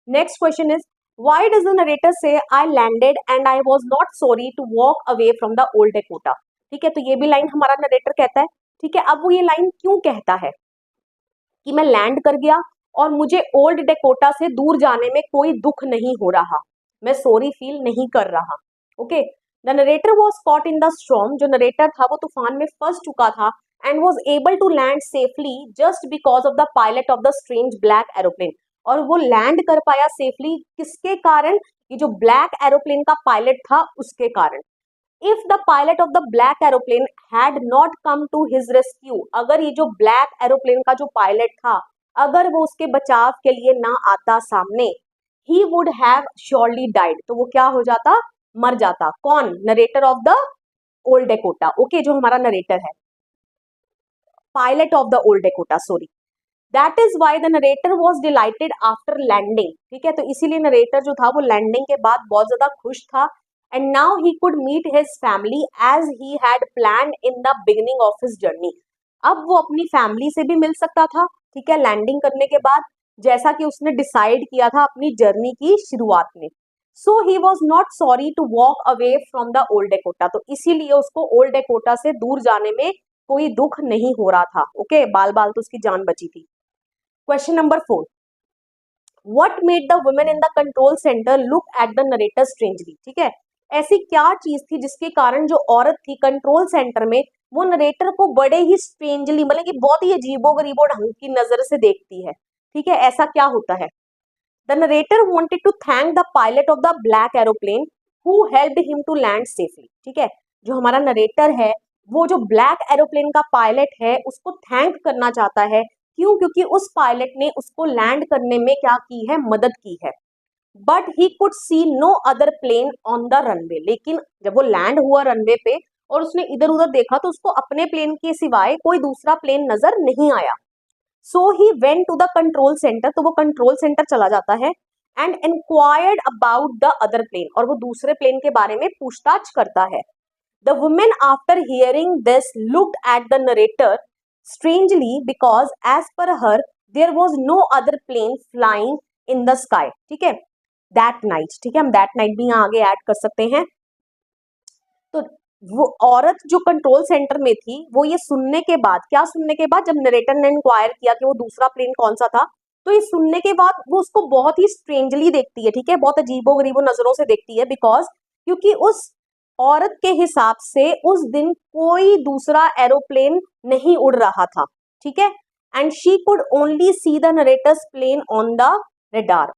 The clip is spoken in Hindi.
Next question is why does the narrator say I landed and I was not sorry to walk away from the old Dakota. ठीक है, तो ये भी लाइन हमारा नरेटर कहता है। ठीक है, अब वो ये लाइन क्यों कहता है कि मैं लैंड कर गया और मुझे ओल्ड डेकोटा से दूर जाने में कोई दुख नहीं हो रहा, मैं सॉरी फील नहीं कर रहा। Okay, the narrator was caught in the storm, जो नरेटर था वो तूफान में फंस चुका था and was able to land safely just because of the pilot of the strange black aeroplane. और वो लैंड कर पाया सेफली किसके कारण? ये जो ब्लैक एरोप्लेन का पायलट था उसके कारण। If the pilot of the black aeroplane had not come to his rescue, अगर ये जो ब्लैक एरोप्लेन का जो पायलट था अगर वो उसके बचाव के लिए ना आता सामने, he would have surely died, तो वो क्या हो जाता? मर जाता। कौन? Narrator of the old Dakota. Okay, जो हमारा नरेटर है, pilot of the old Dakota, sorry. That is why the narrator was delighted after landing. ठीक है, तो इसीलिए नरेटर जो था वो लैंडिंग के बाद बहुत ज्यादा खुश था। And now he could meet his family as he had plan in the beginning of his journey. अब वो अपनी फैमिली से भी मिल सकता था, ठीक है, लैंडिंग करने के बाद, जैसा कि उसने डिसाइड किया था अपनी जर्नी की शुरुआत में। So he was not sorry to walk away from the old Dakota, तो इसीलिए उसको ओल्ड डेकोटा से दूर जाने में कोई दुख नहीं हो रहा था। ओके, बाल बाल तो उसकी जान बची थी। Question number 4, what made the women in the control centre look at the narrator strangely. ठीक है, ऐसी क्या चीज थी जिसके कारण जो औरत थी कंट्रोल सेंटर में वो नरेटर को बड़े ही स्ट्रेंजली, मतलब कि बहुत ही अजीबो गरीबो ढंग की नजर से देखती है। ठीक है, ऐसा क्या होता है? The narrator wanted to thank the pilot of the black aeroplane who helped him to land safely. ठीक है, जो हमारा नरेटर है वो जो ब्लैक एरोप्लेन का पायलट है उसको थैंक करना चाहता है। क्यों? क्योंकि उस पायलट ने उसको लैंड करने में क्या की है? मदद की है। But he could see no other plane on the runway, लेकिन जब वो लैंड हुआ रनवे पे और उसने इधर उधर देखा तो उसको अपने प्लेन के सिवाय कोई दूसरा प्लेन नजर नहीं आया। So he went to the control centre, तो वो कंट्रोल सेंटर चला जाता है and inquired about the other plane, और वो दूसरे प्लेन के बारे में पूछताछ करता है। The women after hearing this looked at the narrator strangely because as per her there was no other plane flying in the sky। ठीक है, that night, ठीक है, हम that night भी यहाँ आगे ऐड कर सकते हैं। तो वो औरत जो कंट्रोल सेंटर में थी वो ये सुनने के बाद, क्या सुनने के बाद? जब नरेटर ने इंक्वायर किया कि वो दूसरा प्लेन कौन सा था, तो ये सुनने के बाद वो उसको बहुत ही स्ट्रेंजली देखती है। ठीक है, बहुत अजीबो गरीबो नजरों से देखती है, बिकॉज क्योंकि उस औरत के हिसाब से उस दिन कोई दूसरा एरोप्लेन नहीं उड़ रहा था। ठीक है, and she could only see the narrator's plane on the radar.